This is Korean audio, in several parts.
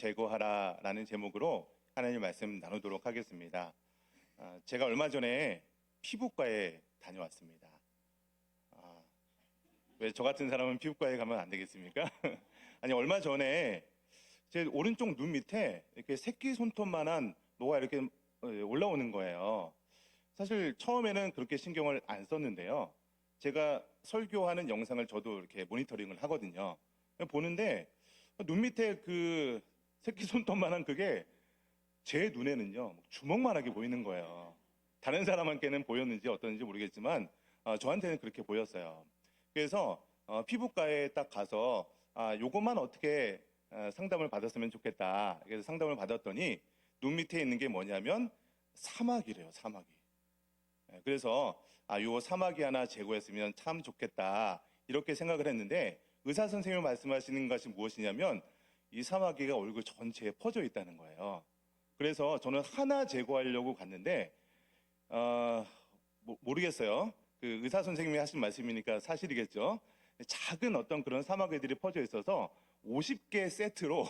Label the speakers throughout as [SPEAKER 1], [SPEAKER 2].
[SPEAKER 1] 제거하라라는 제목으로 하나님 말씀 나누도록 하겠습니다. 제가 얼마 전에 피부과에 다녀왔습니다. 왜 저 같은 사람은 피부과에 가면 안 되겠습니까? 아니, 얼마 전에 제 오른쪽 눈 밑에 이렇게 새끼 손톱만한 뭐가 이렇게 올라오는 거예요. 사실 처음에는 그렇게 신경을 안 썼는데요. 제가 설교하는 영상을 저도 이렇게 모니터링을 하거든요. 보는데 눈 밑에 그 새끼 손톱만한 그게 제 눈에는요 주먹만하게 보이는 거예요. 다른 사람한테는 보였는지 어떤지 모르겠지만 저한테는 그렇게 보였어요. 그래서 피부과에 딱 가서 요것만 어떻게 상담을 받았으면 좋겠다. 그래서 상담을 받았더니 눈 밑에 있는 게 뭐냐면 사마귀래요, 사마귀. 그래서 요 사마귀 하나 제거했으면 참 좋겠다 이렇게 생각을 했는데, 의사 선생님이 말씀하시는 것이 무엇이냐면 이 사마귀가 얼굴 전체에 퍼져 있다는 거예요. 그래서 저는 하나 제거하려고 갔는데 모르겠어요. 그 의사 선생님이 하신 말씀이니까 사실이겠죠. 작은 어떤 그런 사마귀들이 퍼져 있어서 50개 세트로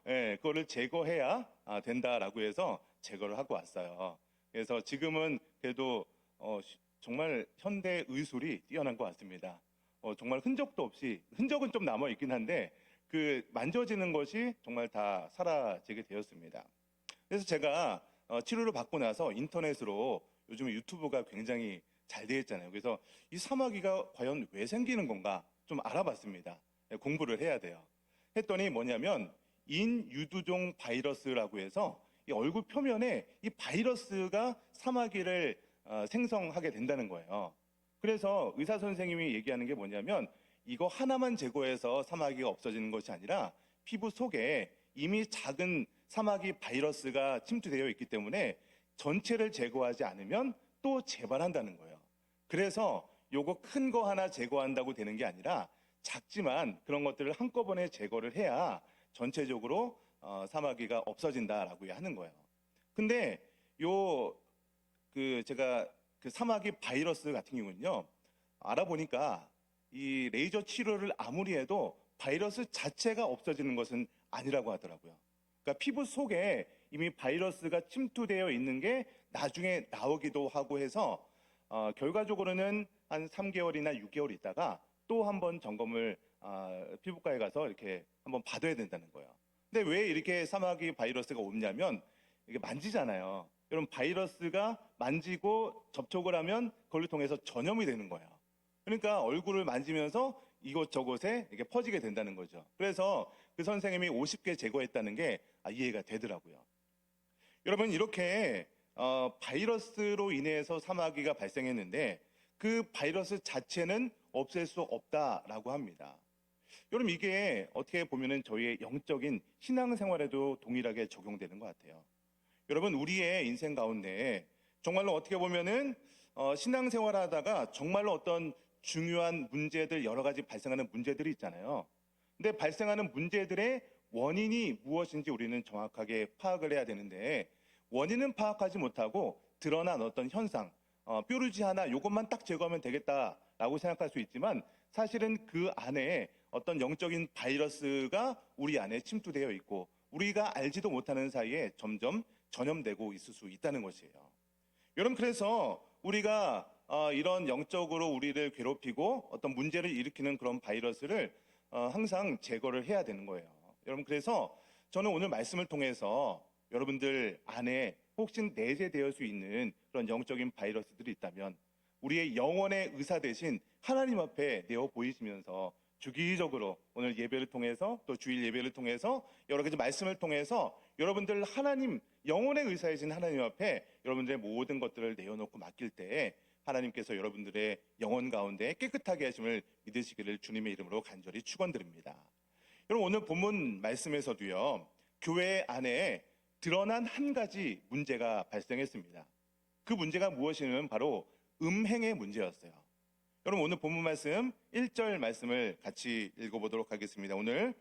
[SPEAKER 1] 그거를 제거해야 된다라고 해서 제거를 하고 왔어요. 그래서 지금은 그래도 정말 현대 의술이 뛰어난 것 같습니다. 정말 흔적도 없이, 흔적은 좀 남아 있긴 한데 그 만져지는 것이 정말 다 사라지게 되었습니다. 그래서 제가 치료를 받고 나서 인터넷으로, 요즘 유튜브가 굉장히 잘 되어 있잖아요. 그래서 이 사마귀가 과연 왜 생기는 건가 좀 알아봤습니다. 공부를 해야 돼요. 했더니 뭐냐면 인유두종 바이러스라고 해서 이 얼굴 표면에 이 바이러스가 사마귀를 생성하게 된다는 거예요. 그래서 의사 선생님이 얘기하는 게 뭐냐면 이거 하나만 제거해서 사마귀가 없어지는 것이 아니라 피부 속에 이미 작은 사마귀 바이러스가 침투되어 있기 때문에 전체를 제거하지 않으면 또 재발한다는 거예요. 그래서 요거 큰 거 하나 제거한다고 되는 게 아니라 작지만 그런 것들을 한꺼번에 제거를 해야 전체적으로 사마귀가 없어진다라고 하는 거예요. 근데 제가 그 사마귀 바이러스 같은 경우는요, 알아보니까 이 레이저 치료를 아무리 해도 바이러스 자체가 없어지는 것은 아니라고 하더라고요. 그러니까 피부 속에 이미 바이러스가 침투되어 있는 게 나중에 나오기도 하고 해서 결과적으로는 한 3개월이나 6개월 있다가 또 한번 점검을 피부과에 가서 이렇게 한번 받아야 된다는 거예요. 근데 왜 이렇게 사마귀 바이러스가 없냐면 이게 만지잖아요. 여러분, 바이러스가 만지고 접촉을 하면 그걸 통해서 전염이 되는 거예요. 그러니까 얼굴을 만지면서 이곳저곳에 이게 퍼지게 된다는 거죠. 그래서 그 선생님이 50개 제거했다는 게 이해가 되더라고요. 여러분, 이렇게 바이러스로 인해서 사마귀가 발생했는데 그 바이러스 자체는 없앨 수 없다라고 합니다. 여러분, 이게 어떻게 보면은 저희의 영적인 신앙생활에도 동일하게 적용되는 것 같아요. 여러분, 우리의 인생 가운데 정말로 어떻게 보면은 신앙생활 하다가 정말로 어떤 중요한 문제들, 여러 가지 발생하는 문제들이 있잖아요. 근데 발생하는 문제들의 원인이 무엇인지 우리는 정확하게 파악을 해야 되는데, 원인은 파악하지 못하고 드러난 어떤 현상, 뾰루지 하나 이것만 딱 제거하면 되겠다라고 생각할 수 있지만 사실은 그 안에 어떤 영적인 바이러스가 우리 안에 침투되어 있고 우리가 알지도 못하는 사이에 점점 전염되고 있을 수 있다는 것이에요. 여러분, 그래서 우리가 이런 영적으로 우리를 괴롭히고 어떤 문제를 일으키는 그런 바이러스를 항상 제거를 해야 되는 거예요. 여러분, 그래서 저는 오늘 말씀을 통해서 여러분들 안에 혹시 내재되어 수 있는 그런 영적인 바이러스들이 있다면 우리의 영혼의 의사 대신 하나님 앞에 내어 보이시면서 주기적으로 오늘 예배를 통해서 또 주일 예배를 통해서 여러 가지 말씀을 통해서 여러분들 하나님, 영혼의 의사이신 하나님 앞에 여러분들의 모든 것들을 내어놓고 맡길 때 하나님께서 여러분들의 영혼 가운데 깨끗하게 하심을 믿으시기를 주님의 이름으로 간절히 축원드립니다. 여러분, 오늘 본문 말씀에서도요, 교회 안에 드러난 한 가지 문제가 발생했습니다. 그 문제가 무엇이냐면 바로 음행의 문제였어요. 여러분, 오늘 본문 말씀 1절 말씀을 같이 읽어보도록 하겠습니다. 오늘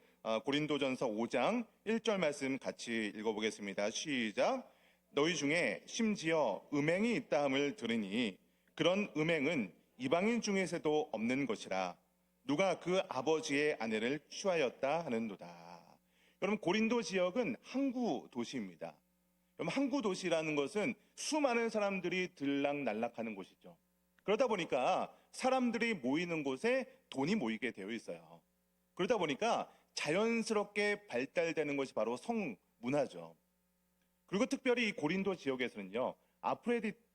[SPEAKER 1] 고린도전서 5장 1절 말씀 같이 읽어보겠습니다. 시작. 너희 중에 심지어 음행이 있다 함을 들으니 그런 음행은 이방인 중에서도 없는 것이라 누가 그 아버지의 아내를 취하였다 하는도다. 여러분, 고린도 지역은 항구 도시입니다. 여러분, 항구 도시라는 것은 수많은 사람들이 들락날락하는 곳이죠. 그러다 보니까 사람들이 모이는 곳에 돈이 모이게 되어 있어요. 그러다 보니까 자연스럽게 발달되는 것이 바로 성문화죠. 그리고 특별히 이 고린도 지역에서는요,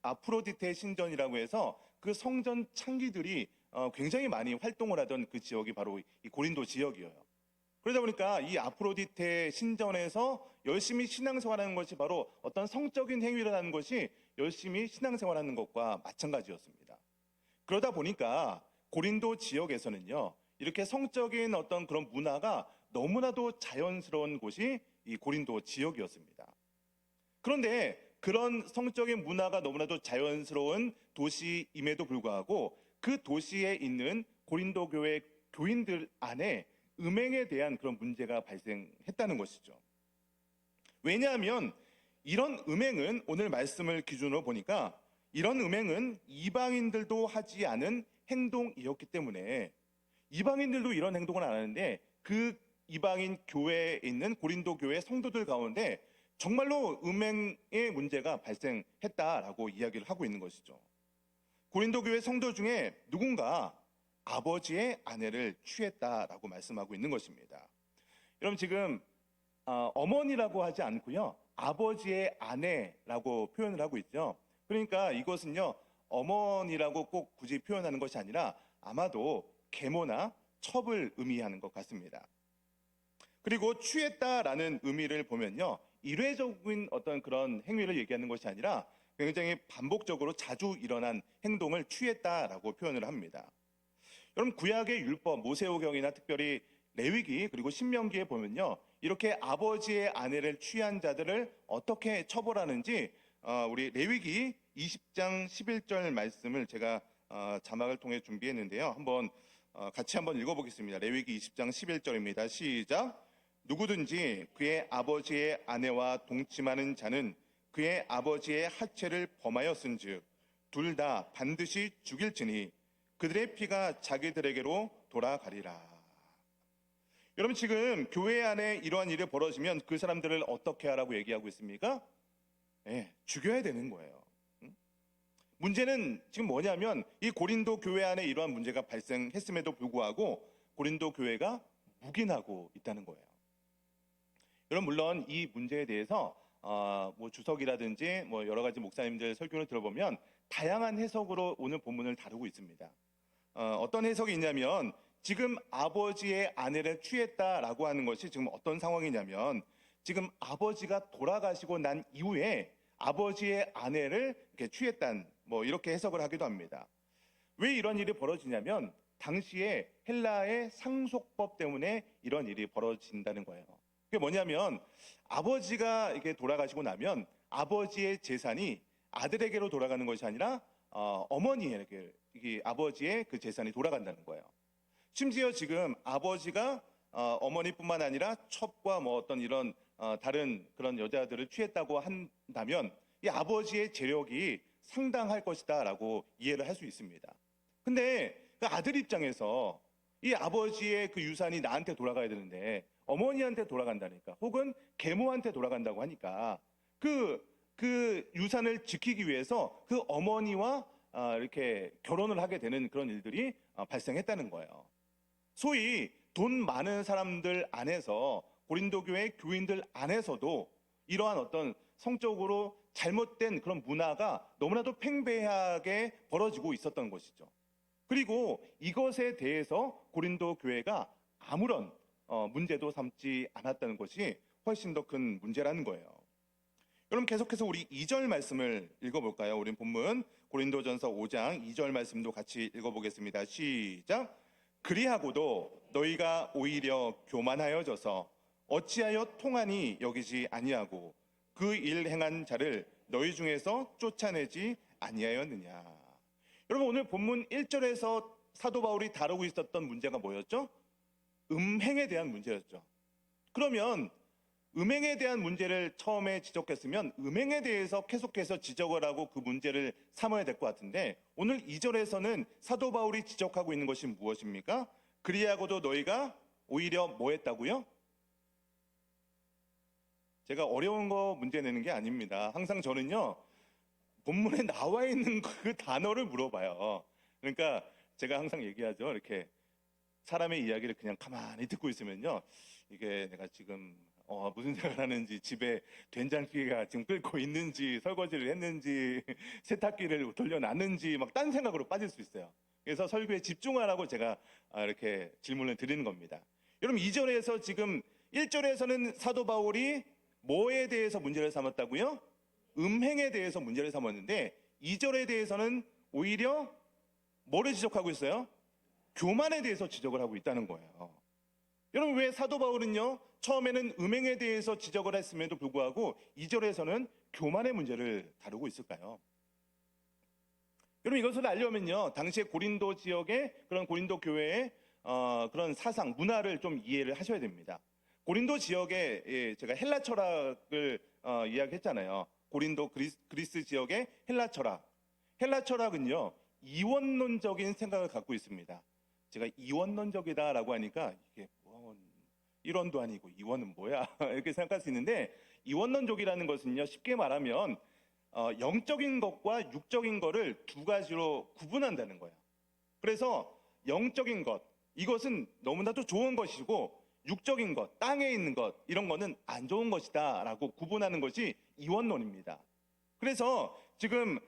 [SPEAKER 1] 아프로디테 신전이라고 해서 그 성전 창기들이 굉장히 많이 활동을 하던 그 지역이 바로 이 고린도 지역이에요. 그러다 보니까 이 아프로디테 신전에서 열심히 신앙생활하는 것이 바로 어떤 성적인 행위를 하는 것이 열심히 신앙생활하는 것과 마찬가지였습니다. 그러다 보니까 고린도 지역에서는요, 이렇게 성적인 어떤 그런 문화가 너무나도 자연스러운 곳이 이 고린도 지역이었습니다. 그런데 그런 성적인 문화가 너무나도 자연스러운 도시임에도 불구하고 그 도시에 있는 고린도 교회 교인들 안에 음행에 대한 그런 문제가 발생했다는 것이죠. 왜냐하면 이런 음행은, 오늘 말씀을 기준으로 보니까 이런 음행은 이방인들도 하지 않은 행동이었기 때문에, 이방인들도 이런 행동을 안 하는데 그 이방인 교회에 있는 고린도 교회 성도들 가운데 정말로 음행의 문제가 발생했다라고 이야기를 하고 있는 것이죠. 고린도 교회 성도 중에 누군가 아버지의 아내를 취했다라고 말씀하고 있는 것입니다. 여러분, 지금 어머니라고 하지 않고요, 아버지의 아내라고 표현을 하고 있죠. 그러니까 이것은요, 어머니라고 꼭 굳이 표현하는 것이 아니라 아마도 계모나 첩을 의미하는 것 같습니다. 그리고 취했다라는 의미를 보면요, 일회적인 어떤 그런 행위를 얘기하는 것이 아니라 굉장히 반복적으로 자주 일어난 행동을 취했다라고 표현을 합니다. 여러분, 구약의 율법, 모세오경이나 특별히 레위기 그리고 신명기에 보면요, 이렇게 아버지의 아내를 취한 자들을 어떻게 처벌하는지 우리 레위기 20장 11절 말씀을 제가 자막을 통해 준비했는데요. 한번 같이 한번 읽어보겠습니다. 레위기 20장 11절입니다. 시작. 누구든지 그의 아버지의 아내와 동침하는 자는 그의 아버지의 하체를 범하였은즉 둘 다 반드시 죽일지니 그들의 피가 자기들에게로 돌아가리라. 여러분, 지금 교회 안에 이러한 일이 벌어지면 그 사람들을 어떻게 하라고 얘기하고 있습니까? 죽여야 되는 거예요. 문제는 지금 뭐냐면 이 고린도 교회 안에 이러한 문제가 발생했음에도 불구하고 고린도 교회가 묵인하고 있다는 거예요. 여러분, 물론 이 문제에 대해서 뭐 주석이라든지 뭐 여러 가지 목사님들 설교를 들어보면 다양한 해석으로 오늘 본문을 다루고 있습니다. 어떤 해석이 있냐면, 지금 아버지의 아내를 취했다라고 하는 것이 지금 어떤 상황이냐면, 지금 아버지가 돌아가시고 난 이후에 아버지의 아내를 이렇게 취했다는, 뭐 이렇게 해석을 하기도 합니다. 왜 이런 일이 벌어지냐면 당시에 헬라의 상속법 때문에 이런 일이 벌어진다는 거예요. 그게 뭐냐면, 아버지가 이렇게 돌아가시고 나면 아버지의 재산이 아들에게로 돌아가는 것이 아니라 어머니에게, 이게 아버지의 그 재산이 돌아간다는 거예요. 심지어 지금 아버지가 어머니뿐만 아니라 첩과 뭐 어떤 이런 다른 그런 여자들을 취했다고 한다면 이 아버지의 재력이 상당할 것이다라고 이해를 할 수 있습니다. 근데 그 아들 입장에서 이 아버지의 그 유산이 나한테 돌아가야 되는데 어머니한테 돌아간다니까, 혹은 계모한테 돌아간다고 하니까 그 유산을 지키기 위해서 그 어머니와 이렇게 결혼을 하게 되는 그런 일들이 발생했다는 거예요. 소위 돈 많은 사람들 안에서, 고린도 교회 교인들 안에서도 이러한 어떤 성적으로 잘못된 그런 문화가 너무나도 팽배하게 벌어지고 있었던 것이죠. 그리고 이것에 대해서 고린도 교회가 아무런 문제도 삼지 않았다는 것이 훨씬 더 큰 문제라는 거예요. 여러분, 계속해서 우리 2절 말씀을 읽어볼까요? 우리 본문 고린도전서 5장 2절 말씀도 같이 읽어보겠습니다. 시작. 그리하고도 너희가 오히려 교만하여져서 어찌하여 통하니 여기지 아니하고 그 일 행한 자를 너희 중에서 쫓아내지 아니하였느냐. 여러분, 오늘 본문 1절에서 사도 바울이 다루고 있었던 문제가 뭐였죠? 음행에 대한 문제였죠. 그러면 음행에 대한 문제를 처음에 지적했으면 음행에 대해서 계속해서 지적을 하고 그 문제를 삼아야 될 것 같은데, 오늘 2절에서는 사도 바울이 지적하고 있는 것이 무엇입니까? 그리하고도 너희가 오히려 뭐 했다고요? 제가 어려운 거 문제 내는 게 아닙니다. 항상 저는요, 본문에 나와 있는 그 단어를 물어봐요. 그러니까 제가 항상 얘기하죠. 이렇게 사람의 이야기를 그냥 가만히 듣고 있으면요, 이게 내가 지금 무슨 생각을 하는지, 집에 된장찌개가 지금 끓고 있는지, 설거지를 했는지, 세탁기를 돌려놨는지 막 딴 생각으로 빠질 수 있어요. 그래서 설교에 집중하라고 제가 이렇게 질문을 드리는 겁니다. 여러분, 2절에서 지금 1절에서는 사도 바울이 뭐에 대해서 문제를 삼았다고요? 음행에 대해서 문제를 삼았는데, 2절에 대해서는 오히려 뭐를 지적하고 있어요? 교만에 대해서 지적을 하고 있다는 거예요. 여러분, 왜 사도 바울은요, 처음에는 음행에 대해서 지적을 했음에도 불구하고 2절에서는 교만의 문제를 다루고 있을까요? 여러분, 이것을 알려면요, 당시에 고린도 지역의 그런 고린도 교회의 그런 사상, 문화를 좀 이해를 하셔야 됩니다. 고린도 지역에 제가 헬라 철학을 이야기했잖아요. 고린도 그리스 지역의 헬라 철학. 헬라 철학은요, 이원론적인 생각을 갖고 있습니다. 제가 이원론적이다라고 하니까 이게 이원도 아니고 이원은 뭐야 이렇게 생각할 수 있는데, 이원론적이라는 것은요, 쉽게 말하면 영적인 것과 육적인 것을 두 가지로 구분한다는 거예요. 그래서 영적인 것, 이것은 너무나도 좋은 것이고, 육적인 것, 땅에 있는 것, 이런 거는 안 좋은 것이다 라고 구분하는 것이 이원론입니다. 그래서 지금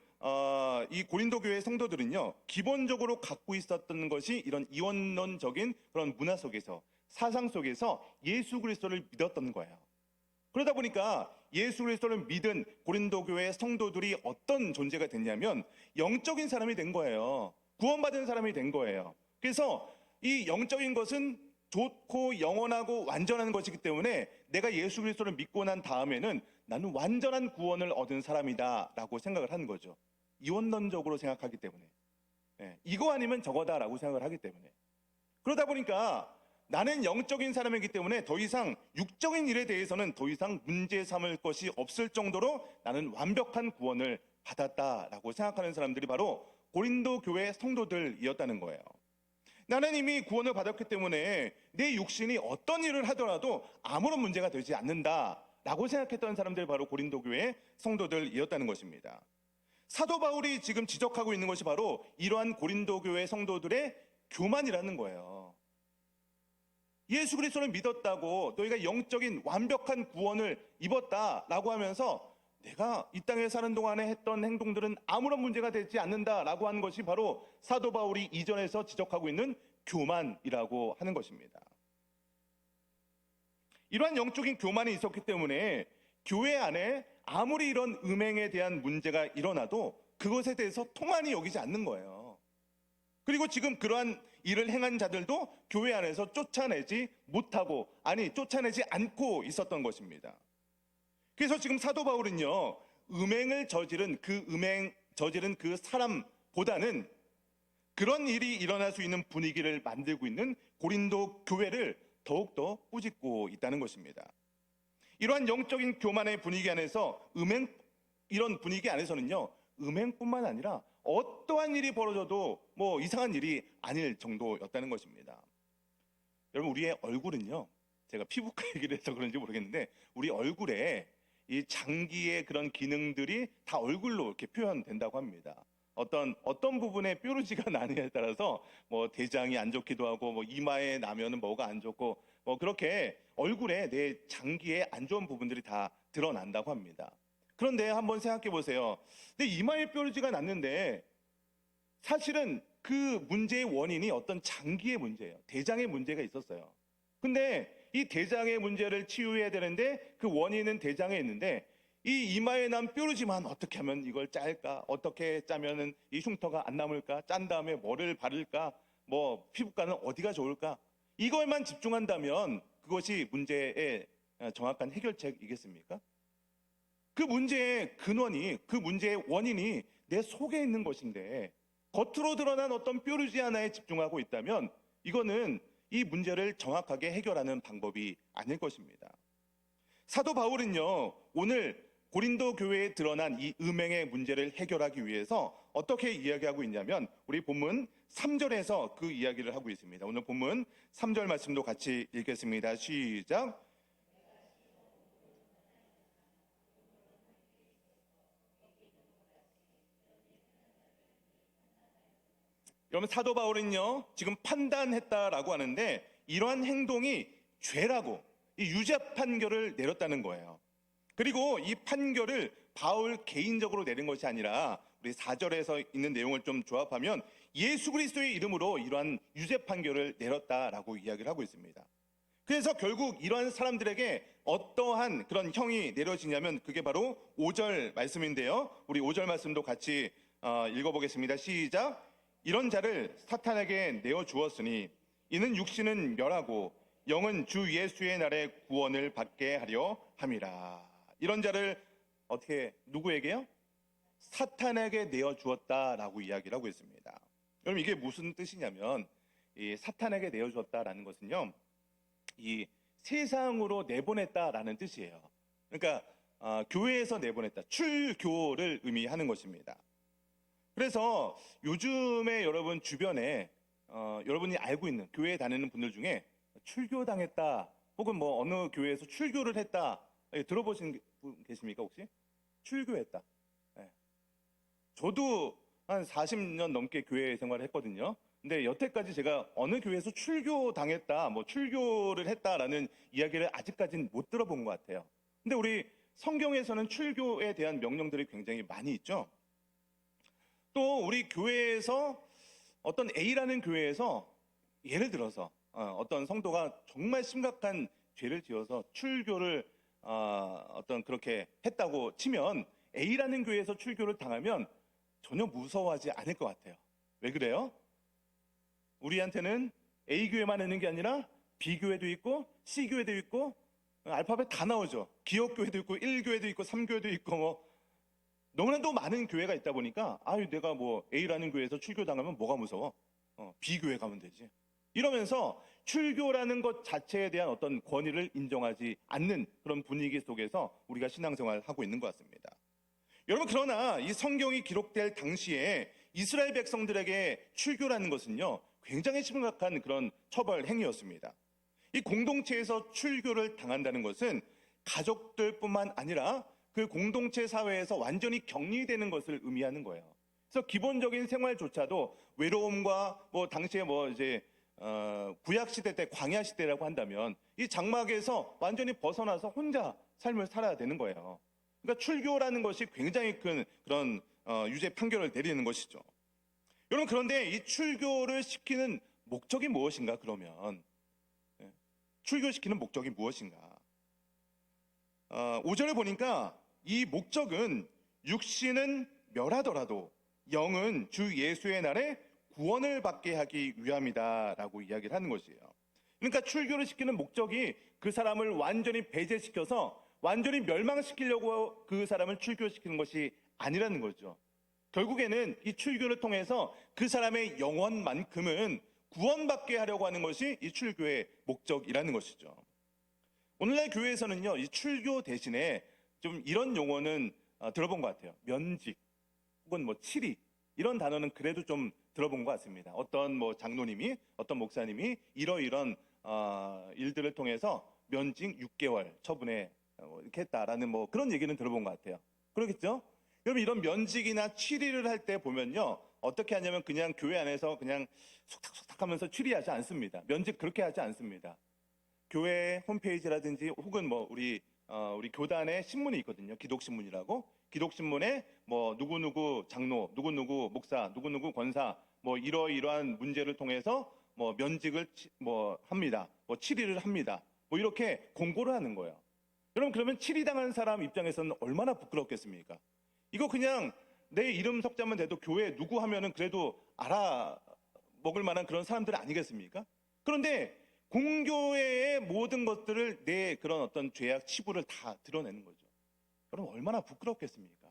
[SPEAKER 1] 이 고린도 교회 성도들은요, 기본적으로 갖고 있었던 것이 이런 이원론적인 그런 문화 속에서, 사상 속에서 예수 그리스도를 믿었던 거예요. 그러다 보니까 예수 그리스도를 믿은 고린도 교회 성도들이 어떤 존재가 됐냐면 영적인 사람이 된 거예요. 구원받은 사람이 된 거예요. 그래서 이 영적인 것은 좋고 영원하고 완전한 것이기 때문에 내가 예수 그리스도를 믿고 난 다음에는 나는 완전한 구원을 얻은 사람이다 라고 생각을 하는 거죠. 이원론적으로 생각하기 때문에, 이거 아니면 저거다라고 생각을 하기 때문에. 그러다 보니까 나는 영적인 사람이기 때문에 더 이상 육적인 일에 대해서는 더 이상 문제 삼을 것이 없을 정도로 나는 완벽한 구원을 받았다라고 생각하는 사람들이 바로 고린도 교회 성도들이었다는 거예요. 나는 이미 구원을 받았기 때문에 내 육신이 어떤 일을 하더라도 아무런 문제가 되지 않는다라고 생각했던 사람들이 바로 고린도 교회 성도들이었다는 것입니다. 사도 바울이 지금 지적하고 있는 것이 바로 이러한 고린도 교회 성도들의 교만이라는 거예요. 예수 그리스도를 믿었다고, 너희가 영적인 완벽한 구원을 입었다라고 하면서 내가 이 땅에 사는 동안에 했던 행동들은 아무런 문제가 되지 않는다라고 하는 것이 바로 사도 바울이 이전에서 지적하고 있는 교만이라고 하는 것입니다. 이러한 영적인 교만이 있었기 때문에 교회 안에 아무리 이런 음행에 대한 문제가 일어나도 그것에 대해서 통한이 여기지 않는 거예요. 그리고 지금 그러한 일을 행한 자들도 교회 안에서 쫓아내지 못하고, 쫓아내지 않고 있었던 것입니다. 그래서 지금 사도 바울은요, 음행을 저지른 그 사람보다는 그런 일이 일어날 수 있는 분위기를 만들고 있는 고린도 교회를 더욱더 꾸짖고 있다는 것입니다. 이러한 영적인 교만의 분위기 안에서 이런 분위기 안에서는요, 음행뿐만 아니라 어떠한 일이 벌어져도 이상한 일이 아닐 정도였다는 것입니다. 여러분, 우리의 얼굴은요, 제가 피부과 얘기를 해서 그런지 모르겠는데 우리 얼굴에 이 장기의 그런 기능들이 다 얼굴로 이렇게 표현된다고 합니다. 어떤 부분에 뾰루지가 나느냐에 따라서 대장이 안 좋기도 하고, 이마에 나면은 뭐가 안 좋고, 그렇게 얼굴에 내 장기에 안 좋은 부분들이 다 드러난다고 합니다. 그런데 한번 생각해 보세요. 근데 이마에 뾰루지가 났는데 사실은 그 문제의 원인이 어떤 장기의 문제예요. 대장의 문제가 있었어요. 근데 이 대장의 문제를 치유해야 되는데 그 원인은 대장에 있는데, 이 이마에 난 뾰루지만 어떻게 하면 이걸 짤까? 어떻게 짜면은 이 흉터가 안 남을까? 짠 다음에 뭐를 바를까? 피부과는 어디가 좋을까? 이거에만 집중한다면 그것이 문제의 정확한 해결책이겠습니까? 그 문제의 근원이, 그 문제의 원인이 내 속에 있는 것인데 겉으로 드러난 어떤 뾰루지 하나에 집중하고 있다면 이거는 이 문제를 정확하게 해결하는 방법이 아닐 것입니다. 사도 바울은요, 오늘 고린도 교회에 드러난 이 음행의 문제를 해결하기 위해서 어떻게 이야기하고 있냐면 우리 본문 3절에서 그 이야기를 하고 있습니다. 오늘 본문 3절 말씀도 같이 읽겠습니다. 시작. 여러분 사도 바울은요 지금 판단했다라고 하는데 이러한 행동이 죄라고 이 유죄 판결을 내렸다는 거예요. 그리고 이 판결을 바울 개인적으로 내린 것이 아니라 우리 4절에서 있는 내용을 좀 조합하면 예수 그리스도의 이름으로 이러한 유죄 판결을 내렸다라고 이야기를 하고 있습니다. 그래서 결국 이러한 사람들에게 어떠한 그런 형이 내려지냐면 그게 바로 5절 말씀인데요. 우리 5절 말씀도 같이 읽어보겠습니다. 시작. 이런 자를 사탄에게 내어주었으니 이는 육신은 멸하고 영은 주 예수의 날에 구원을 받게 하려 함이라. 이런 자를 어떻게 누구에게요? 사탄에게 내어주었다라고 이야기를 하고 있습니다. 여러분 이게 무슨 뜻이냐면 이 사탄에게 내어주었다라는 것은요 이 세상으로 내보냈다라는 뜻이에요. 그러니까 교회에서 내보냈다, 출교를 의미하는 것입니다. 그래서 요즘에 여러분 주변에 여러분이 알고 있는 교회에 다니는 분들 중에 출교당했다 혹은 뭐 어느 교회에서 출교를 했다 들어보신 분 계십니까 혹시? 출교했다. 네. 저도 한 40년 넘게 교회 생활을 했거든요. 근데 여태까지 제가 어느 교회에서 출교당했다, 뭐 출교를 했다라는 이야기를 아직까지는 못 들어본 것 같아요. 근데 우리 성경에서는 출교에 대한 명령들이 굉장히 많이 있죠. 또 우리 교회에서 어떤 A라는 교회에서 예를 들어서 어떤 성도가 정말 심각한 죄를 지어서 출교를 어떤 그렇게 했다고 치면 A라는 교회에서 출교를 당하면 전혀 무서워하지 않을 것 같아요. 왜 그래요? 우리한테는 A교회만 있는 게 아니라 B교회도 있고 C교회도 있고 알파벳 다 나오죠. 기업교회도 있고 1교회도 있고 3교회도 있고 뭐 너무나도 많은 교회가 있다 보니까 아유 내가 뭐 A라는 교회에서 출교당하면 뭐가 무서워? B교회 가면 되지. 이러면서 출교라는 것 자체에 대한 어떤 권위를 인정하지 않는 그런 분위기 속에서 우리가 신앙생활을 하고 있는 것 같습니다. 여러분 그러나 이 성경이 기록될 당시에 이스라엘 백성들에게 출교라는 것은요 굉장히 심각한 그런 처벌 행위였습니다. 이 공동체에서 출교를 당한다는 것은 가족들뿐만 아니라 그 공동체 사회에서 완전히 격리되는 것을 의미하는 거예요. 그래서 기본적인 생활조차도 외로움과 뭐 당시에 뭐 이제 구약 시대 때 광야 시대라고 한다면 이 장막에서 완전히 벗어나서 혼자 삶을 살아야 되는 거예요. 그러니까 출교라는 것이 굉장히 큰 그런 유죄 판결을 내리는 것이죠. 여러분 그런데 이 출교를 시키는 목적이 무엇인가 그러면 출교시키는 목적이 무엇인가? 5절에 보니까 이 목적은 육신은 멸하더라도 영은 주 예수의 날에 구원을 받게 하기 위함이다라고 이야기를 하는 것이에요. 그러니까 출교를 시키는 목적이 그 사람을 완전히 배제시켜서 완전히 멸망시키려고 그 사람을 출교시키는 것이 아니라는 거죠. 결국에는 이 출교를 통해서 그 사람의 영혼만큼은 구원받게 하려고 하는 것이 이 출교의 목적이라는 것이죠. 오늘날 교회에서는요, 이 출교 대신에 좀 이런 용어는 들어본 것 같아요. 면직 혹은 뭐 치리 이런 단어는 그래도 좀 들어본 것 같습니다. 어떤 뭐 장로님이 어떤 목사님이 이러이런 일들을 통해서 면직 6개월 처분에 이렇게 했다라는 뭐 그런 얘기는 들어본 것 같아요. 그렇겠죠? 여러분 이런 면직이나 치리를 할 때 보면요 어떻게 하냐면 그냥 교회 안에서 그냥 속닥속닥 하면서 치리하지 않습니다. 면직 그렇게 하지 않습니다. 교회 홈페이지라든지 혹은 뭐 우리 교단의 신문이 있거든요. 기독신문이라고. 기독신문에 뭐 누구누구 장로, 누구누구 목사, 누구누구 권사 뭐 이러이러한 문제를 통해서 뭐 면직을 뭐 합니다. 뭐 치리를 합니다. 뭐 이렇게 공고를 하는 거예요. 여러분 그러면 치리당한 사람 입장에서는 얼마나 부끄럽겠습니까? 이거 그냥 내 이름 석자만 돼도 교회 누구 하면은 그래도 알아먹을 만한 그런 사람들 아니겠습니까? 그런데 공교회의 모든 것들을 내 그런 어떤 죄악 치부를 다 드러내는 거죠. 여러분 얼마나 부끄럽겠습니까?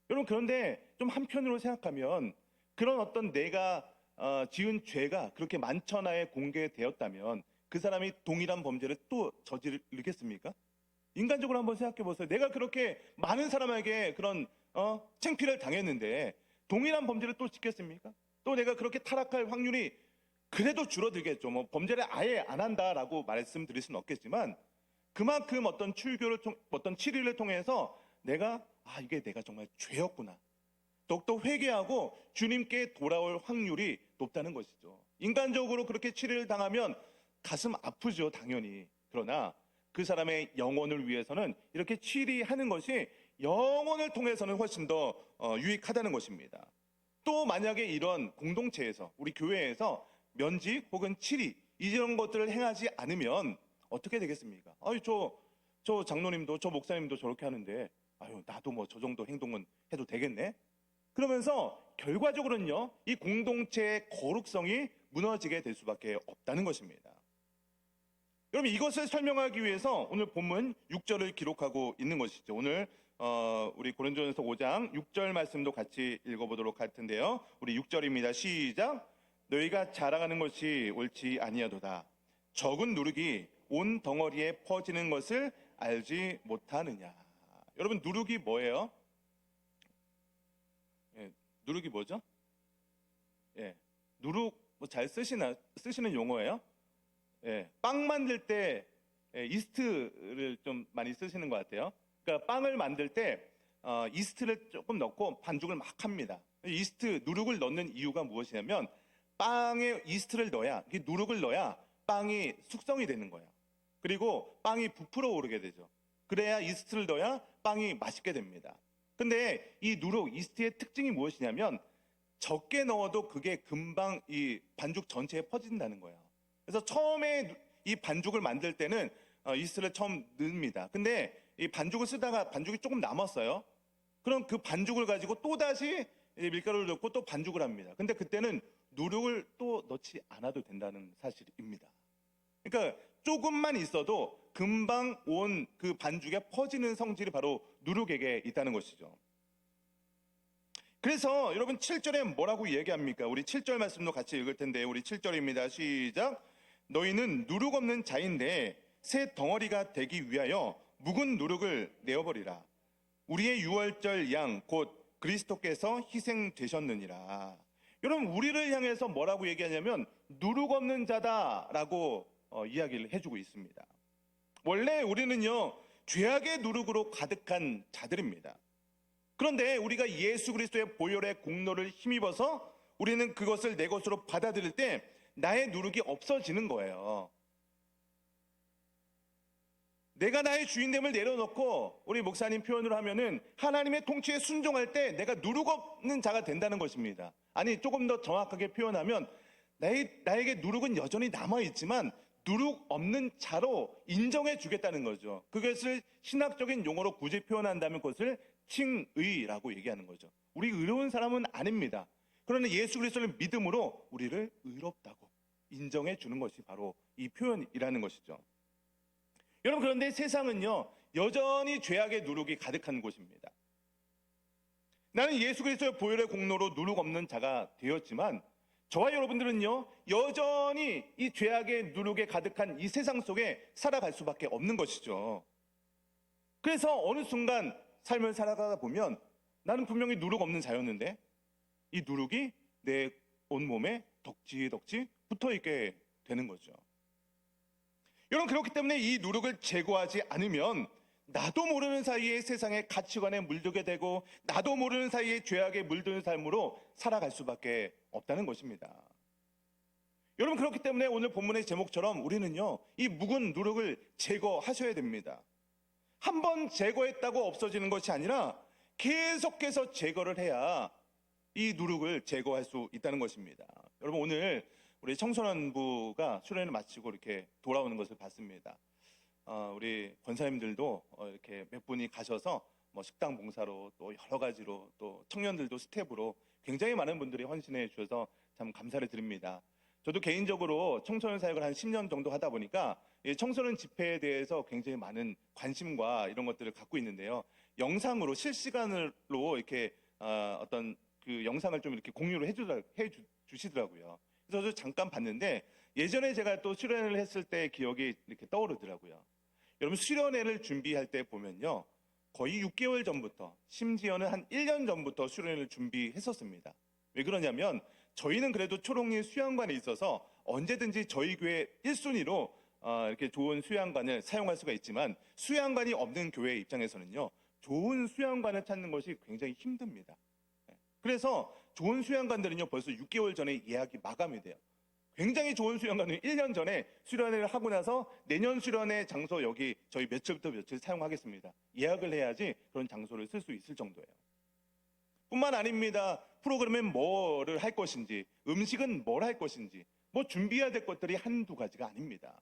[SPEAKER 1] 여러분 그런데 좀 한편으로 생각하면 그런 어떤 내가 지은 죄가 그렇게 만천하에 공개되었다면 그 사람이 동일한 범죄를 또 저지르겠습니까? 인간적으로 한번 생각해 보세요. 내가 그렇게 많은 사람에게 그런 창피를 당했는데 동일한 범죄를 또 짓겠습니까? 또 내가 그렇게 타락할 확률이 그래도 줄어들겠죠. 뭐 범죄를 아예 안 한다라고 말씀드릴 수는 없겠지만 그만큼 어떤 출교를 어떤 치리를 통해서 내가 이게 내가 정말 죄였구나. 더욱더 회개하고 주님께 돌아올 확률이 높다는 것이죠. 인간적으로 그렇게 치료를 당하면 가슴 아프죠, 당연히. 그러나 그 사람의 영혼을 위해서는 이렇게 치리하는 것이 영혼을 통해서는 훨씬 더 유익하다는 것입니다. 또 만약에 이런 공동체에서, 우리 교회에서 면직 혹은 치리 이런 것들을 행하지 않으면 어떻게 되겠습니까? 아유, 저 장로님도 저 목사님도 저렇게 하는데 아유, 나도 뭐 저 정도 행동은 해도 되겠네? 그러면서 결과적으로는요, 이 공동체의 거룩성이 무너지게 될 수밖에 없다는 것입니다. 여러분, 이것을 설명하기 위해서 오늘 본문 6절을 기록하고 있는 것이죠. 오늘 우리 고린도전서 5장 6절 말씀도 같이 읽어보도록 할 텐데요. 우리 6절입니다. 시작. 너희가 자랑하는 것이 옳지 아니하도다. 적은 누룩이 온 덩어리에 퍼지는 것을 알지 못하느냐. 여러분, 누룩이 뭐예요? 누룩이 뭐죠? 누룩 뭐 잘 쓰시는 용어예요? 빵 만들 때 이스트를 좀 많이 쓰시는 것 같아요. 그러니까 빵을 만들 때 이스트를 조금 넣고 반죽을 막 합니다. 이스트, 누룩을 넣는 이유가 무엇이냐면 빵에 이스트를 넣어야, 누룩을 넣어야 빵이 숙성이 되는 거예요. 그리고 빵이 부풀어 오르게 되죠. 그래야 이스트를 넣어야 빵이 맛있게 됩니다. 근데 이 누룩, 이스트의 특징이 무엇이냐면 적게 넣어도 그게 금방 이 반죽 전체에 퍼진다는 거예요. 그래서 처음에 이 반죽을 만들 때는 이스트를 처음 넣습니다. 근데 이 반죽을 쓰다가 반죽이 조금 남았어요. 그럼 그 반죽을 가지고 또다시 밀가루를 넣고 또 반죽을 합니다. 근데 그때는 누룩을 또 넣지 않아도 된다는 사실입니다. 그러니까 조금만 있어도 금방 온 그 반죽에 퍼지는 성질이 바로 누룩에게 있다는 것이죠. 그래서 여러분 7절에 뭐라고 얘기합니까? 우리 7절 말씀도 같이 읽을 텐데 우리 7절입니다. 시작. 너희는 누룩 없는 자인데 새 덩어리가 되기 위하여 묵은 누룩을 내어버리라. 우리의 유월절 양 곧 그리스도께서 희생되셨느니라. 여러분, 우리를 향해서 뭐라고 얘기하냐면 누룩 없는 자다라고 이야기를 해주고 있습니다. 원래 우리는요, 죄악의 누룩으로 가득한 자들입니다. 그런데 우리가 예수 그리스도의 보혈의 공로를 힘입어서 우리는 그것을 내 것으로 받아들일 때 나의 누룩이 없어지는 거예요. 내가 나의 주인됨을 내려놓고 우리 목사님 표현으로 하면은 하나님의 통치에 순종할 때 내가 누룩 없는 자가 된다는 것입니다. 아니, 조금 더 정확하게 표현하면 나에게 누룩은 여전히 남아있지만 누룩 없는 자로 인정해 주겠다는 거죠. 그것을 신학적인 용어로 굳이 표현한다면 그것을 칭의라고 얘기하는 거죠. 우리 의로운 사람은 아닙니다. 그러나 예수 그리스도를 믿음으로 우리를 의롭다고 인정해 주는 것이 바로 이 표현이라는 것이죠. 여러분, 그런데 세상은요, 여전히 죄악의 누룩이 가득한 곳입니다. 나는 예수 그리스도의 보혈의 공로로 누룩 없는 자가 되었지만 저와 여러분들은요, 여전히 이 죄악의 누룩에 가득한 이 세상 속에 살아갈 수밖에 없는 것이죠. 그래서 어느 순간 삶을 살아가다 보면 나는 분명히 누룩 없는 자였는데 이 누룩이 내 온몸에 덕지덕지 붙어있게 되는 거죠. 여러분, 그렇기 때문에 이 누룩을 제거하지 않으면 나도 모르는 사이에 세상의 가치관에 물들게 되고 나도 모르는 사이에 죄악에 물드는 삶으로 살아갈 수밖에 없다는 것입니다. 여러분, 그렇기 때문에 오늘 본문의 제목처럼 우리는요, 이 묵은 누룩을 제거하셔야 됩니다. 한 번 제거했다고 없어지는 것이 아니라 계속해서 제거를 해야 이 누룩을 제거할 수 있다는 것입니다. 여러분, 오늘 우리 청소년부가 수련을 마치고 이렇게 돌아오는 것을 봤습니다. 우리 권사님들도 이렇게 몇 분이 가셔서 뭐 식당 봉사로 또 여러 가지로 또 청년들도 스텝으로 굉장히 많은 분들이 헌신해 주셔서 참 감사를 드립니다. 저도 개인적으로 청소년 사역을 한 10년 정도 하다 보니까 청소년 집회에 대해서 굉장히 많은 관심과 이런 것들을 갖고 있는데요. 영상으로 실시간으로 이렇게 어떤 그 영상을 좀 이렇게 공유를 해 주시더라고요. 그래서 저도 잠깐 봤는데 예전에 제가 또 수련회를 했을 때 기억이 이렇게 떠오르더라고요. 여러분, 수련회를 준비할 때 보면요, 거의 6개월 전부터, 심지어는 한 1년 전부터 수련회를 준비했었습니다. 왜 그러냐면 저희는 그래도 초롱리 수양관에 있어서 언제든지 저희 교회 1순위로 이렇게 좋은 수양관을 사용할 수가 있지만 수양관이 없는 교회 입장에서는요, 좋은 수양관을 찾는 것이 굉장히 힘듭니다. 그래서 좋은 수련관들은요 벌써 6개월 전에 예약이 마감이 돼요. 굉장히 좋은 수련관은 1년 전에 수련회를 하고 나서 내년 수련회 장소 여기 저희 며칠부터 며칠 사용하겠습니다. 예약을 해야지 그런 장소를 쓸 수 있을 정도예요. 뿐만 아닙니다. 프로그램은 뭐를 할 것인지, 음식은 뭘 할 것인지, 뭐 준비해야 될 것들이 한두 가지가 아닙니다.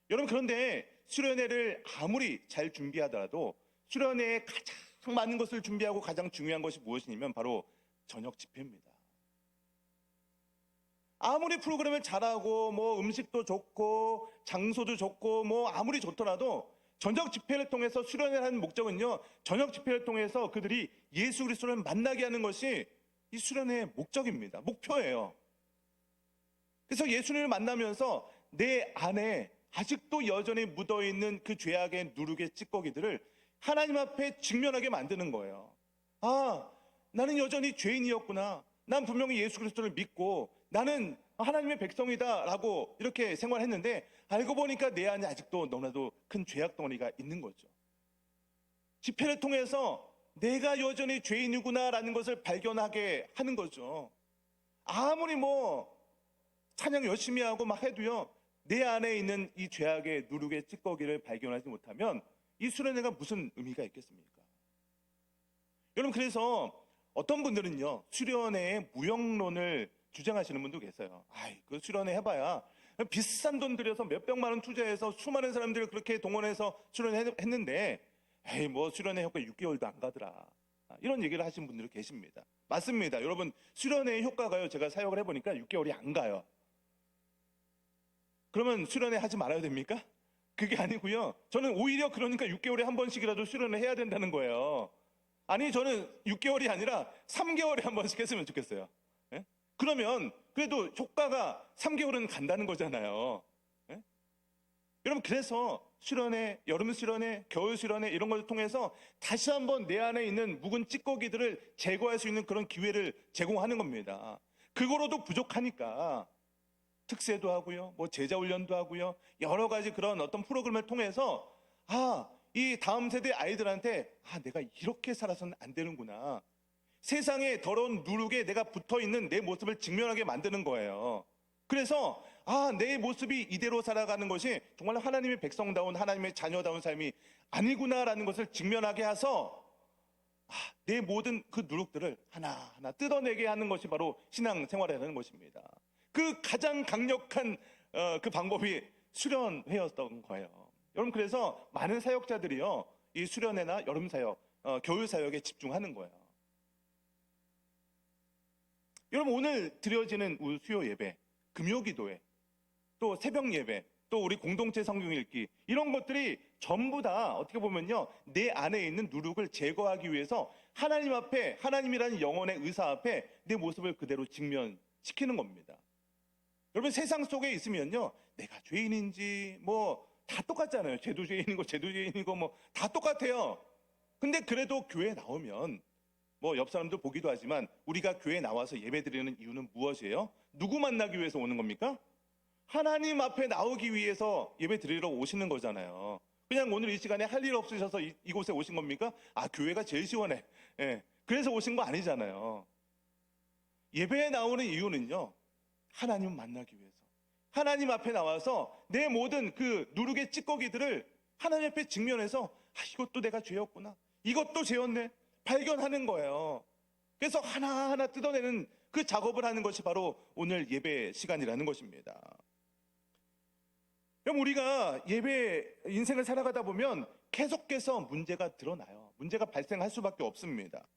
[SPEAKER 1] 여러분, 그런데 수련회를 아무리 잘 준비하더라도 수련회에 가장 많은 것을 준비하고 가장 중요한 것이 무엇이냐면 바로 저녁 집회입니다. 아무리 프로그램을 잘하고 뭐 음식도 좋고 장소도 좋고 뭐 아무리 좋더라도 저녁 집회를 통해서 수련회를 하는 목적은요, 저녁 집회를 통해서 그들이 예수 그리스도를 만나게 하는 것이 이 수련회의 목적입니다. 목표예요. 그래서 예수님을 만나면서 내 안에 아직도 여전히 묻어있는 그 죄악의 누룩의 찌꺼기들을 하나님 앞에 직면하게 만드는 거예요. 아, 나는 여전히 죄인이었구나. 난 분명히 예수 그리스도를 믿고 나는 하나님의 백성이다 라고 이렇게 생활했는데 알고 보니까 내 안에 아직도 너무나도 큰 죄악 덩어리가 있는 거죠. 집회를 통해서 내가 여전히 죄인이구나 라는 것을 발견하게 하는 거죠. 아무리 뭐 찬양 열심히 하고 막 해도요, 내 안에 있는 이 죄악의 누룩의 찌꺼기를 발견하지 못하면 이 수련회가 무슨 의미가 있겠습니까? 여러분, 그래서 어떤 분들은요, 수련회의 무용론을 주장하시는 분도 계세요. 아이, 그 수련회 해봐야 비싼 돈 들여서 몇백만 원 투자해서 수많은 사람들을 그렇게 동원해서 수련회 했는데 에이, 뭐 수련회 효과 6개월도 안 가더라. 이런 얘기를 하신 분들이 계십니다. 맞습니다. 여러분, 수련회의 효과가요, 제가 사역을 해보니까 6개월이 안 가요. 그러면 수련회 하지 말아야 됩니까? 그게 아니고요. 저는 오히려 그러니까 6개월에 한 번씩이라도 수련을 해야 된다는 거예요. 아니, 저는 6개월이 아니라 3개월에 한 번씩 했으면 좋겠어요. 예? 그러면 그래도 효과가 3개월은 간다는 거잖아요. 예? 여러분, 그래서 수련회, 여름 수련회, 겨울 수련회 이런 걸 통해서 다시 한번 내 안에 있는 묵은 찌꺼기들을 제거할 수 있는 그런 기회를 제공하는 겁니다. 그거로도 부족하니까 특세도 하고요, 뭐 제자 훈련도 하고요, 여러 가지 그런 어떤 프로그램을 통해서 이 다음 세대 아이들한테 내가 이렇게 살아서는 안 되는구나. 세상의 더러운 누룩에 내가 붙어있는 내 모습을 직면하게 만드는 거예요. 그래서 내 모습이 이대로 살아가는 것이 정말 하나님의 백성다운 하나님의 자녀다운 삶이 아니구나라는 것을 직면하게 해서 내 모든 그 누룩들을 하나하나 뜯어내게 하는 것이 바로 신앙생활이라는 것입니다. 그 가장 강력한 그 방법이 수련회였던 거예요. 여러분, 그래서 많은 사역자들이요, 이 수련회나 여름 사역, 겨울 사역에 집중하는 거예요. 여러분, 오늘 드려지는 수요 예배, 금요 기도회, 또 새벽 예배, 또 우리 공동체 성경 읽기, 이런 것들이 전부 다 어떻게 보면요, 내 안에 있는 누룩을 제거하기 위해서 하나님 앞에, 하나님이라는 영혼의 의사 앞에 내 모습을 그대로 직면시키는 겁니다. 여러분, 세상 속에 있으면요, 내가 죄인인지 뭐 다 똑같잖아요. 쟤도 죄인이고 쟤도 죄인이고 뭐 다 똑같아요. 근데 그래도 교회에 나오면 뭐 옆 사람도 보기도 하지만 우리가 교회에 나와서 예배드리는 이유는 무엇이에요? 누구 만나기 위해서 오는 겁니까? 하나님 앞에 나오기 위해서 예배드리러 오시는 거잖아요. 그냥 오늘 이 시간에 할 일 없으셔서 이곳에 오신 겁니까? 교회가 제일 시원해. 예. 그래서 오신 거 아니잖아요. 예배에 나오는 이유는요, 하나님 만나기 위해서, 하나님 앞에 나와서 내 모든 그 누룩의 찌꺼기들을 하나님 앞에 직면해서 이것도 내가 죄였구나, 이것도 죄였네, 발견하는 거예요. 그래서 하나하나 뜯어내는 그 작업을 하는 것이 바로 오늘 예배 시간이라는 것입니다. 그럼 우리가 예배 인생을 살아가다 보면 계속해서 문제가 드러나요. 문제가 발생할 수밖에 없습니다.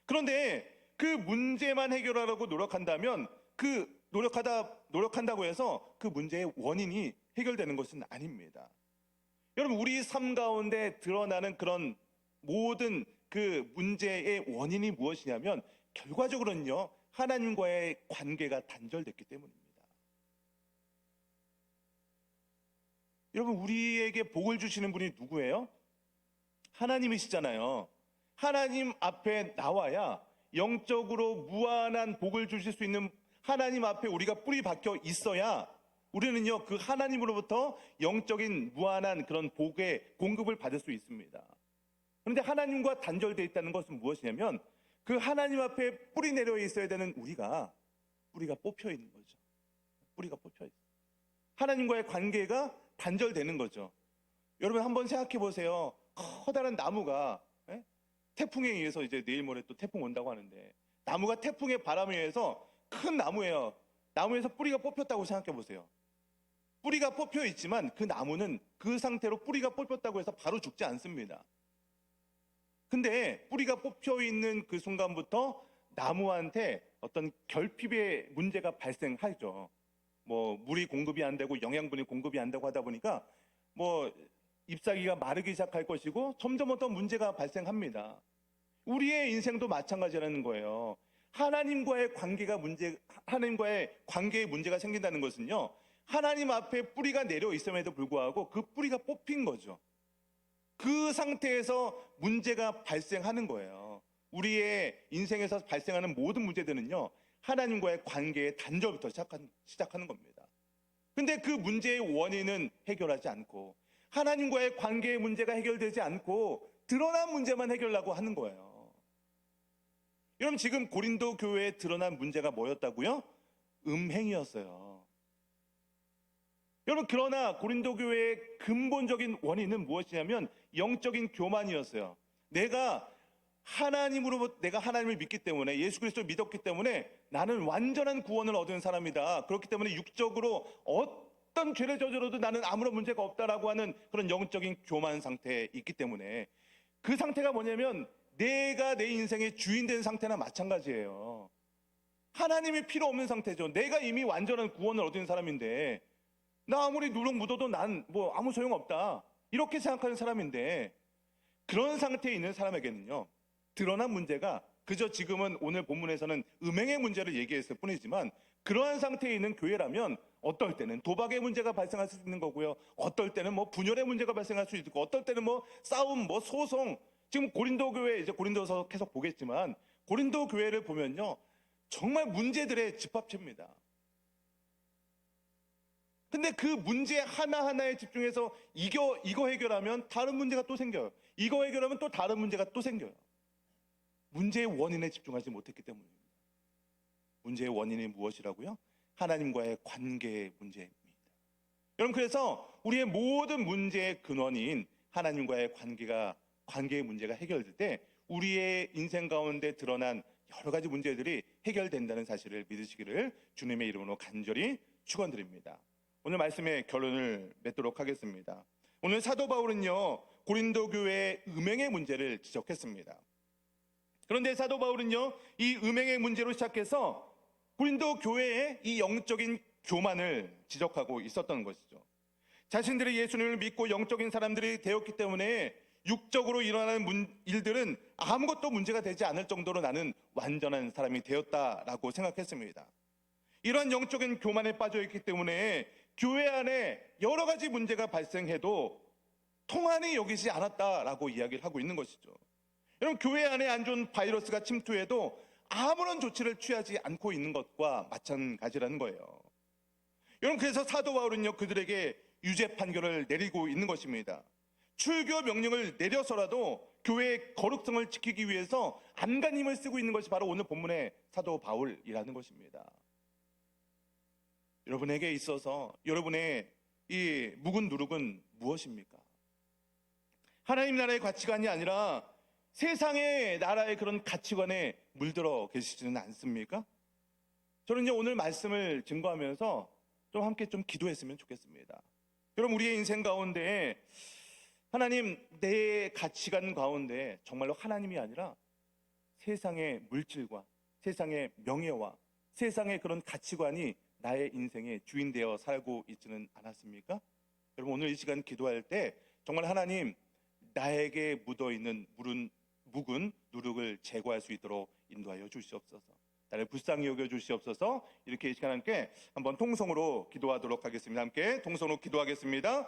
[SPEAKER 1] 그런데 그 문제만 해결하려고 노력한다면 노력한다고 해서 그 문제의 원인이 해결되는 것은 아닙니다. 여러분, 우리 삶 가운데 드러나는 그런 모든 그 문제의 원인이 무엇이냐면 결과적으로는요, 하나님과의 관계가 단절됐기 때문입니다. 여러분, 우리에게 복을 주시는 분이 누구예요? 하나님이시잖아요. 하나님 앞에 나와야 영적으로 무한한 복을 주실 수 있는 하나님 앞에 우리가 뿌리 박혀 있어야 우리는요, 그 하나님으로부터 영적인 무한한 그런 복의 공급을 받을 수 있습니다. 그런데 하나님과 단절되어 있다는 것은 무엇이냐면 그 하나님 앞에 뿌리 내려 있어야 되는 우리가 뿌리가 뽑혀 있는 거죠. 뿌리가 뽑혀 있어요. 하나님과의 관계가 단절되는 거죠. 여러분 한번 생각해 보세요. 커다란 나무가 태풍에 의해서 이제 내일 모레 또 태풍 온다고 하는데 나무가 태풍의 바람에 의해서 큰 나무예요. 나무에서 뿌리가 뽑혔다고 생각해 보세요. 뿌리가 뽑혀 있지만 그 나무는 그 상태로 뿌리가 뽑혔다고 해서 바로 죽지 않습니다. 근데 뿌리가 뽑혀 있는 그 순간부터 나무한테 어떤 결핍의 문제가 발생하죠. 뭐 물이 공급이 안 되고 영양분이 공급이 안 되고 하다 보니까 뭐 잎사귀가 마르기 시작할 것이고 점점 어떤 문제가 발생합니다. 우리의 인생도 마찬가지라는 거예요. 하나님과의 관계에 문제가 생긴다는 것은요, 하나님 앞에 뿌리가 내려 있음에도 불구하고 그 뿌리가 뽑힌 거죠. 그 상태에서 문제가 발생하는 거예요. 우리의 인생에서 발생하는 모든 문제들은요, 하나님과의 관계의 단절부터 시작하는 겁니다. 근데 그 문제의 원인은 해결하지 않고 하나님과의 관계의 문제가 해결되지 않고 드러난 문제만 해결하려고 하는 거예요. 여러분 지금 고린도 교회에 드러난 문제가 뭐였다고요? 음행이었어요. 여러분 그러나 고린도 교회의 근본적인 원인은 무엇이냐면 영적인 교만이었어요. 내가 하나님을 믿기 때문에 예수 그리스도를 믿었기 때문에 나는 완전한 구원을 얻은 사람이다. 그렇기 때문에 육적으로 어떤 죄를 저질러도 나는 아무런 문제가 없다라고 하는 그런 영적인 교만 상태에 있기 때문에 그 상태가 뭐냐면 내가 내 인생의 주인 된 상태나 마찬가지예요. 하나님이 필요 없는 상태죠. 내가 이미 완전한 구원을 얻은 사람인데 나 아무리 누룩 묻어도 난 뭐 아무 소용없다 이렇게 생각하는 사람인데 그런 상태에 있는 사람에게는요 드러난 문제가 그저 지금은 오늘 본문에서는 음행의 문제를 얘기했을 뿐이지만 그러한 상태에 있는 교회라면 어떨 때는 도박의 문제가 발생할 수 있는 거고요. 어떨 때는 뭐 분열의 문제가 발생할 수 있고 어떨 때는 뭐 싸움, 뭐 소송. 지금 고린도 교회 이제 고린도서 계속 보겠지만 고린도 교회를 보면요. 정말 문제들의 집합체입니다. 근데 그 문제 하나하나에 집중해서 이거 해결하면 다른 문제가 또 생겨요. 이거 해결하면 또 다른 문제가 또 생겨요. 문제의 원인에 집중하지 못했기 때문입니다. 문제의 원인이 무엇이라고요? 하나님과의 관계의 문제입니다. 여러분 그래서 우리의 모든 문제의 근원인 하나님과의 관계의 문제가 해결될 때 우리의 인생 가운데 드러난 여러 가지 문제들이 해결된다는 사실을 믿으시기를 주님의 이름으로 간절히 축원드립니다. 오늘 말씀의 결론을 맺도록 하겠습니다. 오늘 사도 바울은요 고린도 교회의 음행의 문제를 지적했습니다. 그런데 사도 바울은요 이 음행의 문제로 시작해서 고린도 교회의 이 영적인 교만을 지적하고 있었던 것이죠. 자신들이 예수님을 믿고 영적인 사람들이 되었기 때문에 육적으로 일어나는 일들은 아무것도 문제가 되지 않을 정도로 나는 완전한 사람이 되었다라고 생각했습니다. 이러한 영적인 교만에 빠져 있기 때문에 교회 안에 여러 가지 문제가 발생해도 통한이 여기지 않았다라고 이야기를 하고 있는 것이죠. 여러분 교회 안에 안 좋은 바이러스가 침투해도 아무런 조치를 취하지 않고 있는 것과 마찬가지라는 거예요. 여러분 그래서 사도 바울은요 그들에게 유죄 판결을 내리고 있는 것입니다. 출교 명령을 내려서라도 교회의 거룩성을 지키기 위해서 안간힘을 쓰고 있는 것이 바로 오늘 본문의 사도 바울이라는 것입니다. 여러분에게 있어서 여러분의 이 묵은 누룩은 무엇입니까? 하나님 나라의 가치관이 아니라 세상의 나라의 그런 가치관에 물들어 계시지는 않습니까? 저는 오늘 말씀을 증거하면서 좀 함께 좀 기도했으면 좋겠습니다. 여러분 우리의 인생 가운데 하나님 내 가치관 가운데 정말로 하나님이 아니라 세상의 물질과 세상의 명예와 세상의 그런 가치관이 나의 인생의 주인 되어 살고 있지는 않았습니까? 여러분 오늘 이 시간 기도할 때 정말 하나님 나에게 묻어있는 묵은 누룩을 제거할 수 있도록 인도하여 주시옵소서. 나를 불쌍히 여겨 주시옵소서. 이렇게 이 시간 함께 한번 통성으로 기도하도록 하겠습니다. 함께 통성으로 기도하겠습니다.